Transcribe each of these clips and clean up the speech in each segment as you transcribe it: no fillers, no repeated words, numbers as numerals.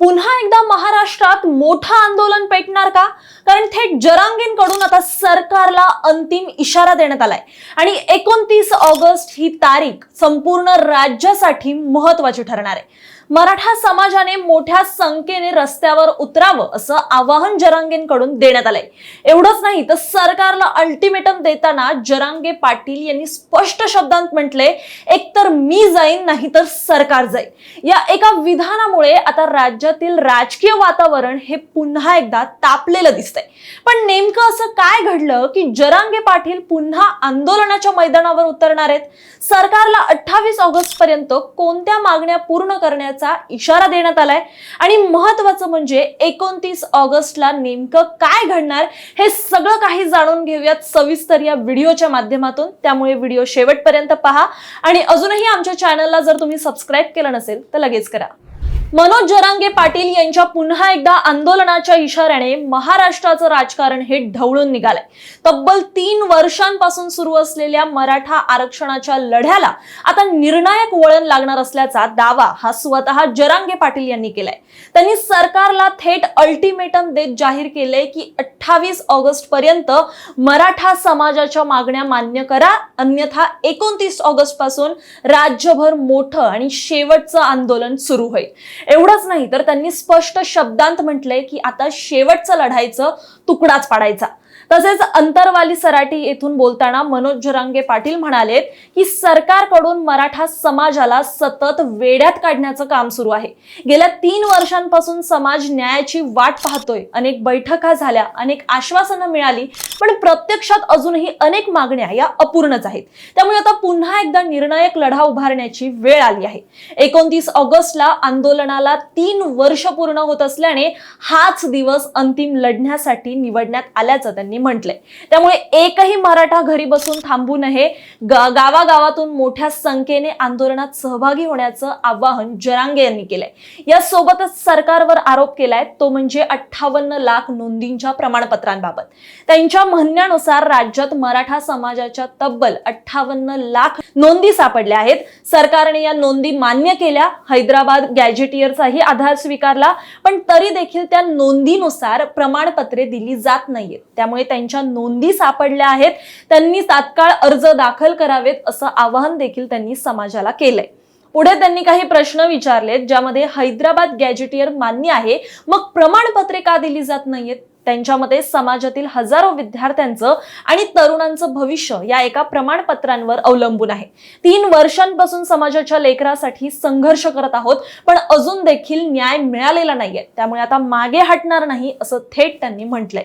पुन्हा एकदा महाराष्ट्रात मोठं आंदोलन पेटणार का? कारण थेट जरांगेंकडून आता सरकारला अंतिम इशारा देण्यात आलाय आणि 29 ऑगस्ट ही तारीख संपूर्ण राज्यासाठी महत्त्वाची ठरणार आहे. मराठा समाजाने मोठ्या संख्येने रस्त्यावर उतरावं असं आवाहन जरांगेंकडून देण्यात आलंय. एवढंच नाही तर सरकारला अल्टिमेटम देताना जरांगे पाटील यांनी स्पष्ट शब्दांत म्हटले, एकतर मी जाईन नाही तर सरकार जाईल. या एका विधानामुळे आता राज्यातील राजकीय वातावरण हे पुन्हा एकदा तापलेलं दिसतंय. पण नेमकं असं काय घडलं की जरांगे पाटील पुन्हा आंदोलनाच्या मैदानावर उतरणार आहेत? सरकारला 28 ऑगस्ट पर्यंत कोणत्या मागण्या पूर्ण करण्याचा इशारा देण्यात आलाय आणि महत्त्वाचं म्हणजे 29 ऑगस्टला नेमकं काय घडणार हे सगळं काही जाणून घेऊयात सविस्तर या व्हिडिओच्या माध्यमातून. त्यामुळे व्हिडिओ शेवटपर्यंत पहा आणि अजूनही आमच्या चॅनलला जर तुम्ही सबस्क्राईब केलं नसेल तर लगेच करा. मनोज जरांगे पाटील यांच्या पुन्हा एकदा आंदोलनाच्या इशाऱ्याने महाराष्ट्राचं राजकारण हे ढवळून निघालंय. तब्बल 3 वर्षांपासून सुरू असलेल्या मराठा आरक्षणाच्या लढ्याला आता निर्णायक वळण लागणार असल्याचा दावा हा स्वतः जरांगे पाटील यांनी केलाय. त्यांनी सरकारला थेट अल्टिमेटम देत जाहीर केलंय की 28 ऑगस्ट पर्यंत मराठा समाजाच्या मागण्या मान्य करा, अन्यथा 29 ऑगस्ट पासून राज्यभर मोठं आणि शेवटचं आंदोलन सुरू होईल. एवढंच नाही तर त्यांनी स्पष्ट शब्दांत म्हटलंय की आता शेवटचं लढायचं तुकडाच पाडायचा. तसेच अंतरवाली सराटी येथून बोलताना मनोज जरांगे पाटील म्हणाले की सरकारकडून मराठा समाजाला सतत वेड्यात काढण्याचं काम सुरू आहे. गेल्या 3 वर्षांपासून समाज न्यायाची वाट पाहतोय. अनेक बैठका झाल्या, अनेक आश्वासनं मिळाली, पण प्रत्यक्षात अजूनही अनेक मागण्या या अपूर्णच आहेत. त्यामुळे आता पुन्हा एकदा निर्णायक लढा उभारण्याची वेळ आली आहे. 29 ऑगस्टला आंदोलनाला 3 वर्ष पूर्ण होत असल्याने हाच दिवस अंतिम लढण्यासाठी निवडण्यात आल्याचं त्यांनी म्हटलंय. त्यामुळे एकही मराठा घरी बसून थांबू नये, गावागावातून मोठ्या संख्येने आंदोलनात सहभागी होण्याचं आवाहन जरांगे यांनी केलंय. यासोबतच सरकारवर आरोप केलाय तो म्हणजे 58 लाख नोंदींच्या प्रमाणपत्रांबाबत. त्यांच्या म्हणण्यानुसार राज्यात मराठा समाजाच्या तब्बल 58 लाख नोंदी सापडल्या आहेत. सरकारने या नोंदी मान्य केल्या, हैदराबाद गॅजेटियरचाही आधार स्वीकारला, पण तरी देखील त्या नोंदीनुसार प्रमाणपत्रे दिली जात नाहीयेत. त्यामुळे त्यांच्या नोंदी सापडल्या आहेत, त्यांनी तात्काळ अर्ज दाखल करावेत असं आवाहन देखील त्यांनी समाजाला केलंय. पुढे त्यांनी काही प्रश्न विचारलेत ज्यामध्ये हैदराबाद गॅजेटियर मान्य आहे, मग प्रमाणपत्रे का दिली जात नाहीयेत? त्यांच्या मते समाजातील हजारो विद्यार्थ्यांचं आणि तरुणांचं भविष्य या एका प्रमाणपत्रांवर अवलंबून आहे. 3 वर्षांपासून समाजाच्या लेकरासाठी संघर्ष करत आहोत, पण अजून देखील न्याय मिळालेला नाहीये. त्यामुळे आता मागे हटणार नाही असं थेट त्यांनी म्हटलंय.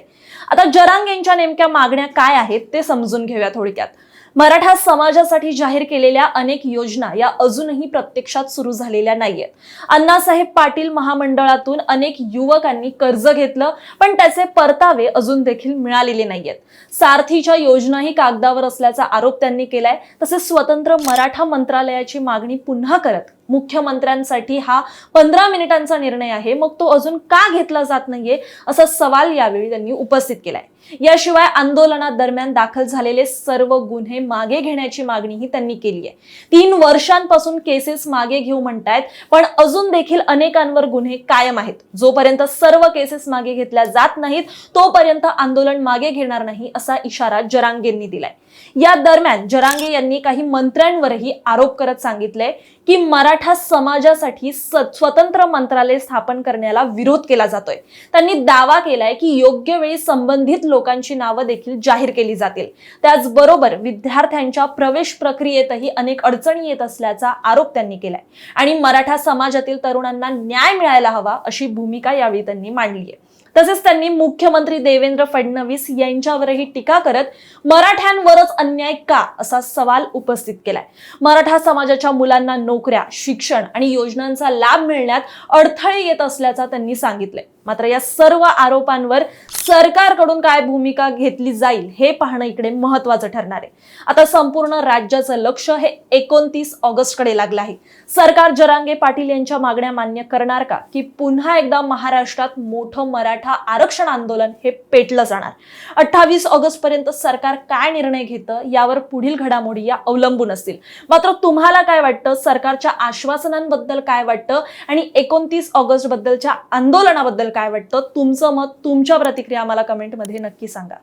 आता जरांगेंच्या नेमक्या मागण्या काय आहेत ते समजून घेऊया थोडक्यात. मराठा समाजासाठी जाहीर केलेल्या अनेक योजना या अजूनही प्रत्यक्षात सुरू झालेल्या नाहीयेत. अण्णासाहेब पाटील महामंडळातून अनेक युवकांनी कर्ज घेतलं, पण त्याचे परतावे अजून देखील मिळालेले नाहीयेत. सारथीच्या योजनाही कागदावर असल्याचा आरोप त्यांनी केलाय. तसेच स्वतंत्र मराठा मंत्रालयाची मागणी पुन्हा करत मुख्यमंत्र्यांसाठी हा 15 मिनिटांचा निर्णय आहे, मग तो अजून का घेतला जात नाहीये असा सवाल यावेळी त्यांनी उपस्थित केलाय. याशिवाय आंदोलनात दरम्यान दाखल झालेले सर्व गुन्हे मागे घेण्याची मागणीही त्यांनी केली आहे. 3 वर्षांपासून केसेस मागे घेऊ म्हणतायत, पण अजून देखील अनेकांवर गुन्हे कायम आहेत. जोपर्यंत सर्व केसेस मागे घेतल्या जात नाहीत तोपर्यंत आंदोलन मागे घेणार नाही असा इशारा जरांगेंनी दिलाय. या दरम्यान जरांगे यांनी काही मंत्र्यांवरही आरोप करत सांगितले की मराठा समाजासाठी स्वतंत्र मंत्रालय स्थापन करण्याला विरोध केला जातोय. त्यांनी दावा केलाय की योग्य वेळी संबंधित लोकांची नावं देखील जाहीर केली जातील. त्याचबरोबर विद्यार्थ्यांच्या प्रवेश प्रक्रियेतही अनेक अडचणी येत असल्याचा आरोप त्यांनी केलाय आणि मराठा समाजातील तरुणांना न्याय मिळायला हवा अशी भूमिका यावेळी त्यांनी मांडली आहे. तसेच त्यांनी मुख्यमंत्री देवेंद्र फडणवीस यांच्यावरही टीका करत मराठ्यांवरच अन्याय का असा सवाल उपस्थित केलाय. मराठा समाजाच्या मुलांना नोकऱ्या, शिक्षण आणि योजनांचा लाभ मिळण्यात अडथळे येत असल्याचा त्यांनी सांगितलंय. मात्र या सर्व आरोपांवर सरकारकडून काय भूमिका घेतली जाईल हे पाहणं इकडे महत्वाचं ठरणार आहे. आता संपूर्ण राज्याचं लक्ष हे 29 ऑगस्टकडे लागलं आहे. सरकार जरांगे पाटील यांच्या मागण्या मान्य करणार का, की पुन्हा एकदा महाराष्ट्रात मोठं मराठा आरक्षण आंदोलन हे पेटलं जाणार? 28 ऑगस्ट पर्यंत सरकार काय निर्णय घेतं यावर पुढील घडामोडी या अवलंबून असतील. मात्र तुम्हाला काय वाटतं? सरकारच्या आश्वासनांबद्दल काय वाटतं आणि 29 ऑगस्ट बद्दलच्या आंदोलनाबद्दल काय वाटतं? तुमचं मत, तुमच्या प्रतिक्रिया आम्हाला कमेंटमध्ये नक्की सांगा.